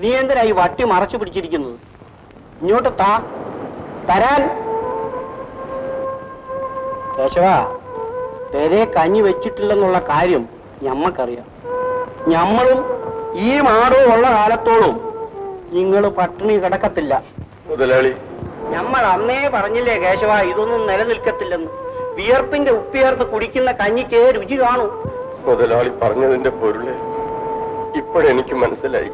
നീ എന്തിനാ ഈ വട്ടി മറച്ചു പിടിച്ചിരിക്കുന്നത്? ഇങ്ങോട്ട് തരാൻ. കേശവ, പെരെ കഞ്ഞി വെച്ചിട്ടില്ലെന്നുള്ള കാര്യം ഞമ്മക്കറിയാം. ഞമ്മളും ഈ മാടവും ഉള്ള കാലത്തോളം നിങ്ങൾ പട്ടിണി കിടക്കത്തില്ല മുതലാളി. നമ്മൾ അന്നേ പറഞ്ഞില്ലേ കേശവ, ഇതൊന്നും നിലനിൽക്കത്തില്ലെന്ന്. വിയർപ്പിന്റെ ഉപ്പിയർത്ത് കുടിക്കുന്ന കഞ്ഞിക്ക് രുചി കാണൂ. മുതലാളി പറഞ്ഞതിന്റെ പൊരുളെ ഇപ്പോഴെനിക്ക് മനസ്സിലായി.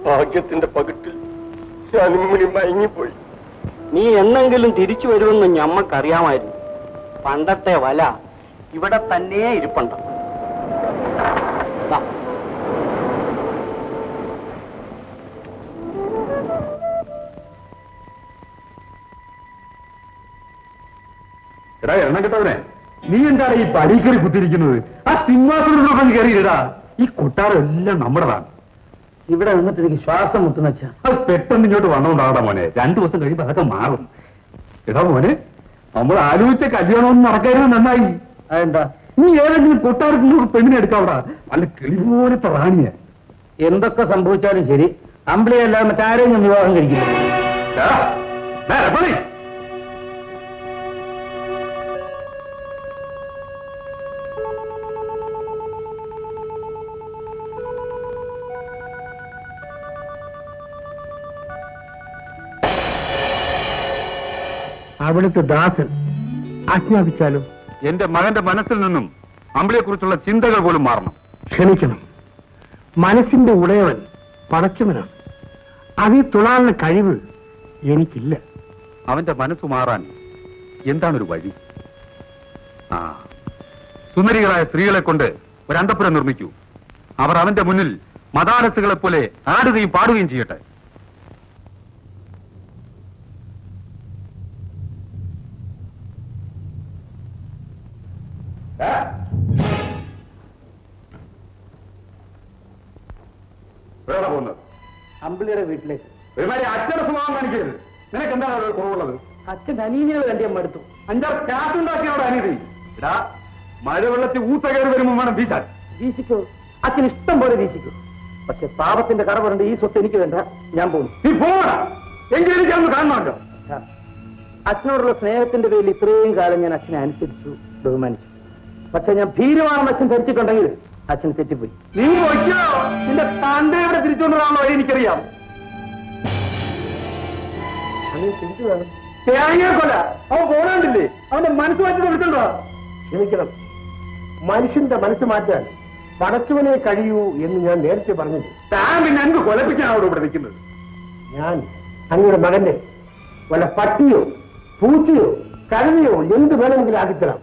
ഭാഗ്യത്തിന്റെ പകിട്ടിൽ ഞാനിമ്മണി മയങ്ങിപ്പോയി. നീ എന്നെങ്കിലും തിരിച്ചു വരുമെന്ന് ഞമ്മക്കറിയാമായിരുന്നു. പണ്ടത്തെ വല ഇവിടെ തന്നെ ഇരിപ്പുണ്ട്. എടാ എണ്ണം കിട്ടവനെ, നീ എന്താണ് ഈ പടിക്കറി കുത്തിരിക്കുന്നത്? ആ സിംഹാസനത്തിലൊക്കെ കയറിയിടാ. ഈ കൊട്ടാരം എല്ലാം നമ്മുടെതാണ്. ഇവിടെ നിന്നിട്ട് എനിക്ക് ശ്വാസം മുട്ടുന്ന വെച്ചാ അത് പെട്ടെന്ന് ഇങ്ങോട്ട് വന്നോണ്ടാകടാ മോനെ. 2 ദിവസം കഴിയുമ്പോ അതൊക്കെ മാറും. എടാ മോനെ, നമ്മൾ ആലോചിച്ച കല്യാണമൊന്നും നടക്കാനും നന്നായി. അതെന്താ? നീ ഏതെങ്കിലും കൊട്ടാരത്തിന് പെണ്ണിനെ എടുക്കാവടാ. നല്ല കിളി പോലത്തെ റാണിയ. എന്തൊക്കെ സംഭവിച്ചാലും ശരി, അമ്പിളിയല്ലാതെ മറ്റാരെയും ഞാൻ വിവാഹം കഴിക്കുന്നു. അവിടുത്തെ ദാസൻ ആജ്ഞാപിച്ചാലോ? എന്റെ മകന്റെ മനസ്സിൽ നിന്നും അമ്പിളിയെക്കുറിച്ചുള്ള ചിന്തകൾ പോലും മാറണം. ക്ഷമിക്കണം, മനസ്സിന്റെ ഉടയവൻ പടച്ചവനാണ്. അതിൽ തുളാനുള്ള കഴിവ് എനിക്കില്ല. അവന്റെ മനസ്സ് മാറാൻ എന്താണൊരു വഴി? സുന്ദരികളായ സ്ത്രീകളെ കൊണ്ട് ഒരു അന്തഃപുരം നിർമ്മിക്കൂ. അവർ അവന്റെ മുന്നിൽ മതാലസുകളെ പോലെ ആടുകയും പാടുകയും ചെയ്യട്ടെ. അമ്പിളിയുടെ വീട്ടിലേക്ക്. ഒരുമാതിരി അച്ഛന്റെ സ്വഭാവം കാണിക്കരുത്. നിനക്ക് എന്താണ് അവിടെ കുറവുള്ളത്? അച്ഛൻ അനീതികൾ കണ്ടിയ മടുത്തു. 5-6 കാറ്റുണ്ടാക്കി അവിടെ അനീതി. ഇടാ, മഴവെള്ളത്തിൽ ഊത്ത കയറി വരുമ്പോൾ വേണം വീശാൻ. വീശിക്കോ, അച്ഛൻ ഇഷ്ടം പോലെ വീശിക്കോ. പക്ഷെ പാപത്തിന്റെ കട പറഞ്ഞ ഈ സ്വത്ത് എനിക്ക് വേണ്ട. ഞാൻ പോകും. നീ പോകണം. എങ്കിലും എനിക്കൊന്ന് കാണണമല്ലോ. അച്ഛനോടുള്ള സ്നേഹത്തിന്റെ പേരിൽ ഇത്രയും കാലം ഞാൻ അച്ഛനെ അനുസരിച്ചു, ബഹുമാനിച്ചു. പക്ഷെ ഞാൻ ഭീരുവാണെന്ന് അച്ഛൻ ധരിച്ചിട്ടുണ്ടെങ്കിൽ അച്ഛൻ തെറ്റിപ്പോയി. നീ വയ്ക്കോ, നിന്റെ തന്റെ ഇവിടെ തിരിച്ചുകൊണ്ടുവരാനുള്ള വഴി എനിക്കറിയാം. കൊല അവൻ പോരാണ്ടില്ലേ? അവന്റെ മനസ്സ് മാറ്റി എടുക്കണ്ടോ? ക്ഷമിക്കണം, മനുഷ്യന്റെ മനസ്സ് മാറ്റാൻ പടച്ചവനെ കഴിയൂ എന്ന് ഞാൻ നേരത്തെ പറഞ്ഞത്. താൻ പിന്നെ എന്ത് കൊലപ്പിക്കാണ് ഇവിടെ നിൽക്കുന്നത്? ഞാൻ അങ്ങയുടെ മകന്റെ വല്ല പട്ടിയോ പൂച്ചയോ കഴുതയോ എന്ത് വേണമെങ്കിലും ആക്കിത്തരാം.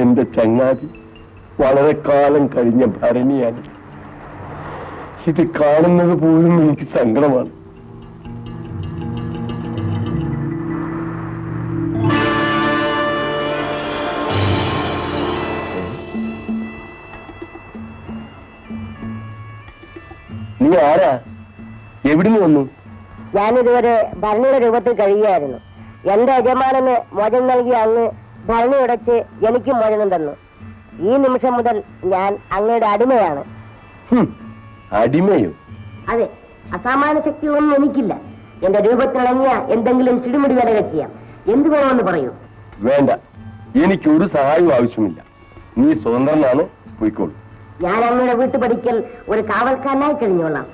എന്റെ ചങ്ങാതി വളരെ കാലം കഴിഞ്ഞ ഭരണിയാണ്. ഇത് കാണുന്നത് പോലും എനിക്ക് സങ്കടമാണ്. നീ ആരാ? എവിടുന്ന് വന്നു? ഞാനിതുവരെ ഭരണിയുടെ രൂപത്തിൽ കഴിയുകയായിരുന്നു. എന്റെ യജമാനന് മോചനം നൽകിയ അങ്ങ് ഭരണി ഉടച്ച് എനിക്ക് മോചനം തന്നു. ഈ നിമിഷം മുതൽ ഞാൻ അങ്ങയുടെ അടിമയാണ്. അടിമയോ? അതെ, അസാമാന്യ ശക്തികളൊന്നും എനിക്കില്ല. എന്റെ രൂപത്തിനിണങ്ങിയ എന്തെങ്കിലും ചിടുമിടി വേലകൾ ചെയ്യാം. എന്ത് വേണമെന്ന് പറയൂ. വേണ്ട, എനിക്കൊരു സഹായവും ആവശ്യമില്ല. നീ സ്വതന്ത്രനാണ്, പോയിക്കോളൂ. ഞാൻ അങ്ങയുടെ വീട്ടുപടിക്കൽ ഒരു കാവൽക്കാരനായി കഴിഞ്ഞോളാം.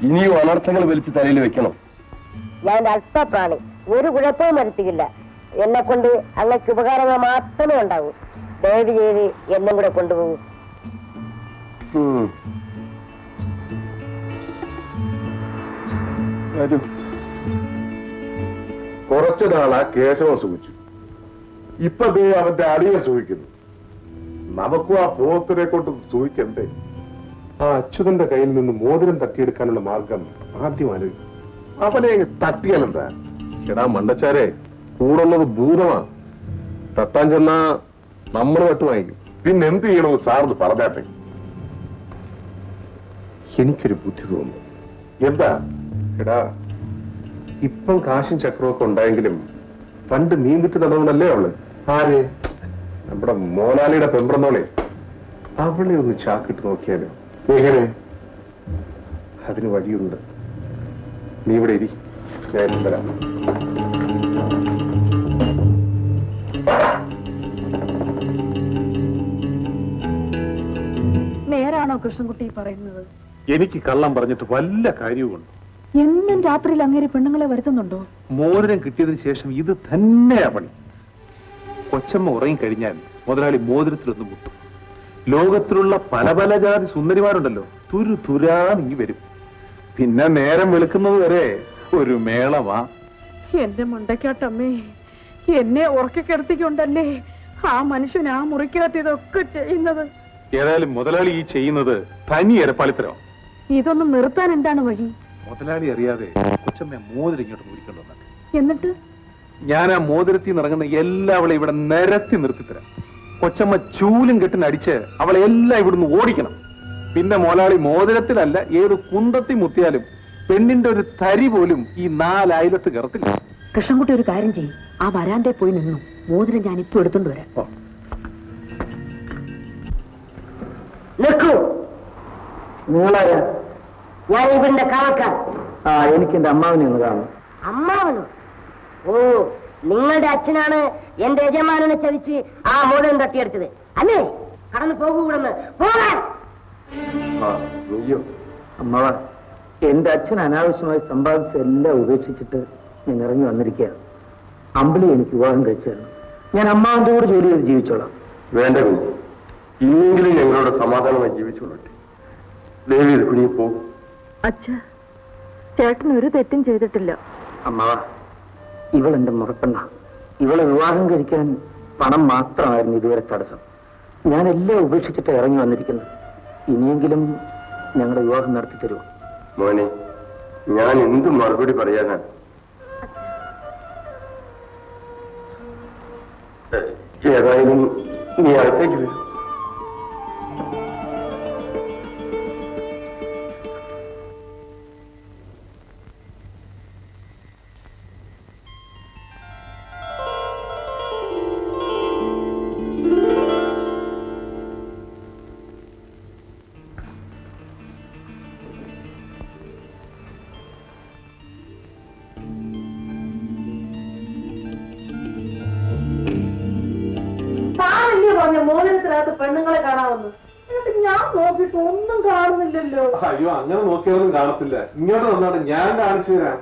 ഇനിയും അനർത്ഥങ്ങൾ വലിച്ച് തലയിൽ വെക്കണം. ഞാൻ അല്പപ്രാണി, ഒരു കുഴപ്പവും വരുത്തിയില്ല. എന്നെ കൊണ്ട് അങ്ങക്ക് ഉപകാരങ്ങൾ മാത്രമേ ഉണ്ടാവൂ. ദയവ് ചെയ്ത് എന്നും കൂടെ കൊണ്ടുപോകൂ. കുറച്ചു നാളാ കേശവ സുഖിച്ചു. ഇപ്പൊ ദേ അവന്റെ അടിയെ സുഖിക്കുന്നു. നമുക്കും ആ പോത്തിനെ കൊണ്ട് സൂഹിക്കണ്ടേ? ആ അച്യുതന്റെ കയ്യിൽ നിന്ന് മോതിരം തട്ടിയെടുക്കാനുള്ള മാർഗം ആദ്യം ആലോചിക്കും. അവനെ തട്ടിയാലെന്താ? എടാ മണ്ടച്ചാരെ, കൂടുള്ളത് ഭൂതമാ. തട്ടാൻ ചെന്നാ നമ്മൾ വെട്ട് വാങ്ങിക്കും. പിന്നെ എന്ത് ചെയ്യണോ സാറിന് പറഞ്ഞാട്ടെ. എനിക്കൊരു ബുദ്ധി തോന്നുന്നു. എന്താ? എടാ, ഇപ്പം കാശും ചക്രമൊക്കെ ഉണ്ടായെങ്കിലും പണ്ട് നീന്തിട്ട് നടന്നവനല്ലേ അവള്. ആര്? നമ്മുടെ മോനാലിയുടെ പെമ്പ്രന്നോളെ. അവളെ ഒന്ന് ചാക്കിട്ട് നോക്കിയാലോ? എങ്ങനെ? അതിന് വഴിയുണ്ട്. നീ ഇവിടെ ഇരി, ഞാൻ വരാം. നേരാണോ കൃഷ്ണൻകുട്ടി പറയുന്നത്? എനിക്ക് കള്ളം പറഞ്ഞിട്ട് വല്ല കാര്യവുമുണ്ട്? എന്നും രാത്രിയിൽ അങ്ങേര് പെണ്ണുങ്ങളെ വരുത്തുന്നുണ്ടോ? മോതിരം കിട്ടിയതിന് ശേഷം ഇത് തന്നെയാ പണി. കൊച്ചമ്മ ഉറങ്ങിക്കഴിഞ്ഞാൽ മുതലാളി മോതിരത്തിലൊന്ന് മുട്ടും. ലോകത്തിലുള്ള പല പല ജാതി സുന്ദരിമാരുണ്ടല്ലോ, തുരാനിങ്ങി വരും. പിന്നെ നേരം വെളുക്കുന്നത് വരെ ഒരു മേളമാ. എന്റെ മണ്ടക്കാട്ടമ്മേ, എന്നെ ഉറക്കിക്കിടത്തിക്കൊണ്ടല്ലേ ആ മനുഷ്യൻ ആ മുറിക്കകത്ത് ഇതൊക്കെ ചെയ്യുന്നത്. ഏതായാലും മുതലാളി ഈ ചെയ്യുന്നത് തനി എരപ്പാളിത്തരം. ഇതൊന്നും നിർത്താൻ എന്താണ് വഴി? മുതലാളി അറിയാതെ കൊച്ചമ്മ മോതിരം ഇങ്ങോട്ട് മുറിക്കൊണ്ടുവന്നു. എന്നിട്ട് ഞാൻ ആ മോതിരത്തിൽ നിറങ്ങുന്ന എല്ലാവളെ ഇവിടെ നിരത്തി നിർത്തിത്തരാം. കൊച്ചമ്മ ചൂലും കെട്ടിനടിച്ച് അവളെ എല്ലാം ഇവിടുന്ന് ഓടിക്കണം. പിന്നെ മുതലാളി മോതിരത്തിലല്ല ഏത് കുന്തത്തി മുത്തിയാലും പെണ്ണിന്റെ ഒരു തരി പോലും ഈ 4 അയലത്ത് കയറത്തില്ല. കൃഷ്ണൻകുട്ടി ഒരു കാര്യം ചെയ്യും, ആ വരാന്തേ പോയി നിന്നു. മോതിരം ഞാൻ ഇപ്പൊ എടുത്തോണ്ട് വരാം. നിൽക്കൂ. നിങ്ങളാരാ? ഞാൻ ഇവന്റെ കാവക്കാൻ. എനിക്ക് എന്റെ അമ്മാവിനെ ഒന്ന് കാണും. അമ്മാവനോ? ഓ, നിങ്ങളുടെ അച്ഛനാണ് എന്റെ യജമാനനെ ചതിച്ച് ആ മോതിരം തട്ടിയെടുത്തത് അല്ലേ? കടന്നു പോകൂ, ഇവിടുന്ന് പോകാൻ. അമ്മാവ, എന്റെ അച്ഛൻ അനാവശ്യമായി സമ്പാദിച്ച എല്ലാം ഉപേക്ഷിച്ചിട്ട് ഞാൻ ഇറങ്ങി വന്നിരിക്കുകയാണ്. അമ്പിളി എനിക്ക് വിവാഹം കഴിച്ചാണ്. ഞാൻ അമ്മാവന്റെ കൂടെ ജോലി ചെയ്ത് ജീവിച്ചോളാം. വേണ്ട കുഞ്ഞ്, ഇനിയെങ്കിലും ഞങ്ങളോട് സമാധാനമായി ജീവിച്ചോളട്ടെ. ദേവി കുഞ്ഞി പോകും. അച്ഛാ, ചേട്ടൻ ഒരു തെറ്റും ചെയ്തിട്ടില്ല. അമ്മാവ, ഇവൾ എന്റെ മുറപ്പെണ്ണ. ഇവളെ വിവാഹം കഴിക്കാൻ പണം മാത്രമായിരുന്നു ഇതുവരെ തടസ്സം. ഞാൻ എല്ലാം ഉപേക്ഷിച്ചിട്ട് ഇറങ്ങി വന്നിരിക്കുന്നത്. ഇനിയെങ്കിലും ഞങ്ങളുടെ വിവാഹം നടത്തി തരുമോ? മോനെ, ഞാൻ എന്ത് മറുപടി പറയാനാണ്? ഏതായാലും നീ അകത്തേക്ക് വരും. മോതിരത്തിനകത്ത് പെണ്ണുങ്ങളെ കാണാമെന്ന്. എന്നിട്ട് ഞാൻ നോക്കിയിട്ട് ഒന്നും കാണുന്നില്ലല്ലോ. അയ്യോ, അങ്ങനെ നോക്കിയാലും കാണത്തില്ല. ഇങ്ങോട്ട് വന്നാണ് ഞാൻ കാണിച്ചു തരാം.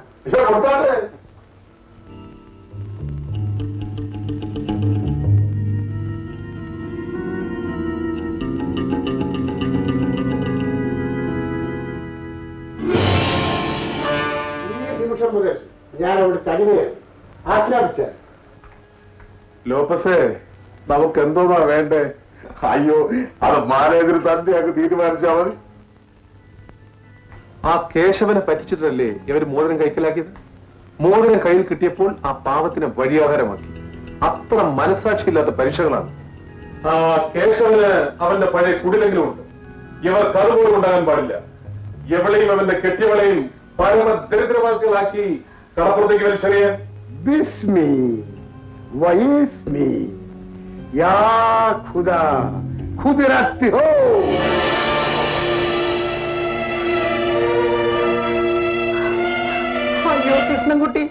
നിമിഷം മുതൽ ഞാൻ അവിടെ തനിയെ ആജ്ഞാപിച്ച. ലോപ്പസേ, നമുക്ക് എന്തോന്നാ വേണ്ടേ? അയ്യോ, അത് മാനേജർ തന്നെയാക്കി തീരുമാനിച്ചാൽ മതി. ആ കേശവനെ പറ്റിച്ചിട്ടല്ലേ ഇവര് മോതിരം കൈക്കലാക്കിയത്? മോതിരം കയ്യിൽ കിട്ടിയപ്പോൾ ആ പാവത്തിനെ വഴിയാധാരമാക്കി. അത്ര മനസാക്ഷിയില്ലാത്ത പരീക്ഷകളാണ്. ആ കേശവന് അവന്റെ പഴയ കുടിലെങ്കിലും ഉണ്ട്. ഇവർക്ക് അതുപോലും ഉണ്ടാകാൻ പാടില്ല. എവളെയും അവന്റെ കെട്ടിയവളെയും പരമ ദരിദ്രവാസികളാക്കി കടപ്പുറത്തേക്ക് വലിച്ചെറിയാൻ. ബിസ്മി വയിസ്മി യാ ഖുദാ ഖുദ്റത്ത് ഹോ. അയ്യോ കൃഷ്ണൻകുട്ടി,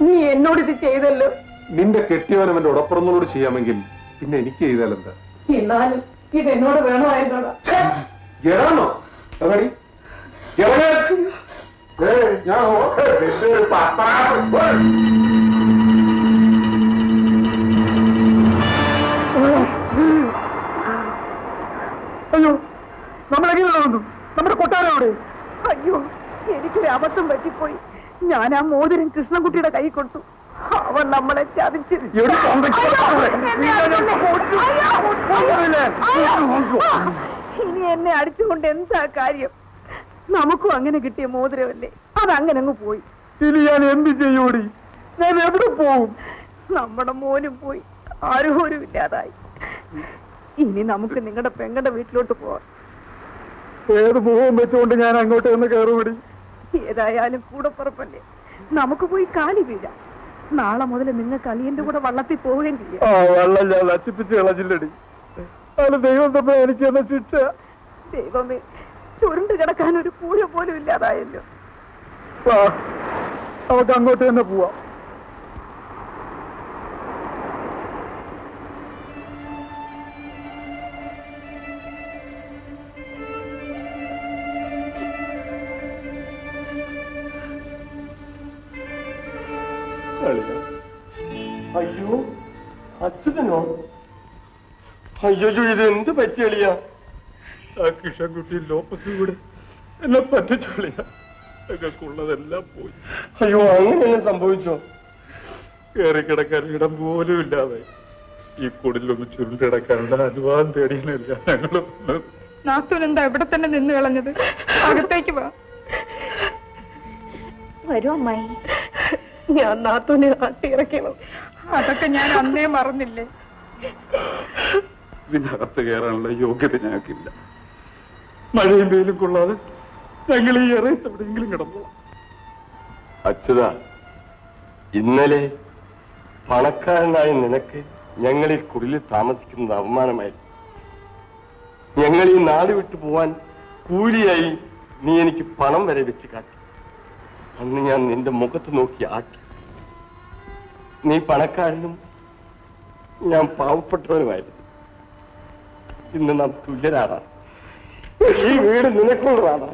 നീ എന്നോട് ഇത് ചെയ്തല്ലോ. നിന്റെ കെട്ടിയവൻ അവന്റെ ഉടപ്പുറന്നോട് ചെയ്യാമെങ്കിൽ പിന്നെ എനിക്ക് ചെയ്താലെന്താ? എന്നാലും ഇത് എന്നോട് വേണമായിരുന്നോടാ. എടാണോ എറങ്ങടി, ഞാൻ അയ്യോ, നമ്മളെങ്ങനെ വന്നു? നമ്മുടെ കൊട്ടാരോട്. അയ്യോ, എനിക്കൊരു അബദ്ധം പറ്റിപ്പോയി. ഞാൻ ആ മോതിരം കൃഷ്ണൻകുട്ടിയുടെ കൈ കൊടുത്തു. അവൻ നമ്മളെ ചതിച്ചു. ഇനി എന്നെ അടിച്ചുകൊണ്ട് എന്താ കാര്യം? നമുക്കും അങ്ങനെ കിട്ടിയ മോതിരമല്ലേ, അതങ്ങനെ അങ്ങ് പോയി. ഇനി ഞാൻ എന്ത് ചെയ്യൂടി? ഞാൻ എവിടെ പോവും? നമ്മുടെ മോനും പോയി, ആരോരും ഇല്ലാതായി. ഇനി നമുക്ക് നിങ്ങളുടെ പെങ്ങളുടെ വീട്ടിലോട്ട് പോവാം. ഏത് പൂവും വെച്ചുകൊണ്ട് ഞാൻ അങ്ങോട്ട് ഒന്ന് കയറുപടി. ഏതായാലും കൂടെ പുറപ്പല്ലേ, നമുക്ക് പോയി കാലി വീഴാം. നാളെ മുതൽ നിങ്ങൾക്ക് അളിയന്റെ കൂടെ വള്ളത്തിൽ പോവുകയും ചെയ്യാം. വെള്ളം ഞാൻ നശിപ്പിച്ച് കളഞ്ഞില്ലടി. അത് ദൈവം തമ്മിൽ എനിക്ക് എന്നെ ശിക്ഷ. ദൈവമേ, ചുരുണ്ട് കിടക്കാൻ ഒരു പൂര പോലും ഇല്ലാതായല്ലോ. നമുക്ക് അങ്ങോട്ട് തന്നെ പോവാം. അയ്യോ, അച്യുതനോ? അയ്യോ, ഇത് എന്ത് പറ്റിയളിയാ? ആ കിഷൻകുട്ടി ലോപ്പസും കൂടെ എന്നെ പറ്റിച്ചളിയ. ഞങ്ങൾക്കുള്ളതെല്ലാം പോയി. അയ്യോ, അങ്ങനെ സംഭവിച്ചോ? കയറിക്കിടക്കാൻ ഇടം പോലും ഇല്ലാതെ ഈ കുടിലൊന്ന് ചുരുണ്ടിടക്കാനുള്ള അനുവാദം തേടിയില്ല ഞങ്ങൾ. നാത്തൂൻ എന്താ ഇവിടെ തന്നെ നിന്ന് കളഞ്ഞത്? അകത്തേക്ക് വാ. വരൂ അമ്മായി. ഞാൻ നാത്തൂനെ ആട്ടിയിറക്കണം. അതൊക്കെ ഞാൻ അന്നേ മറന്നില്ലേ. ഇതിനകത്ത് കയറാനുള്ള യോഗ്യത ഞങ്ങൾക്കില്ല. മഴയും വെയിലും കൊള്ളാതെ ഞങ്ങൾ ഈ ഇറയത്ത് എവിടെയെങ്കിലും കിടന്നോളാം. അച്യുത, ഇന്നലെ പണക്കാരനായ നിനക്ക് ഞങ്ങൾ ഈ കുടിലിൽ താമസിക്കുന്നത് അവമാനമായി. ഞങ്ങൾ ഈ നാട് വിട്ടു പോവാൻ കൂലിയായി നീ എനിക്ക് പണം വരെ വെച്ച് കാട്ടി. അന്ന് ഞാൻ നിന്റെ മുഖത്ത് നോക്കി ആട്ടി. നീ പണക്കാരനും ഞാൻ പാവപ്പെട്ടവനുമായിരുന്നു. ഇന്ന് നാം തുല്യരാണ്. ഈ വീട് നിനക്കുള്ളതാണ്.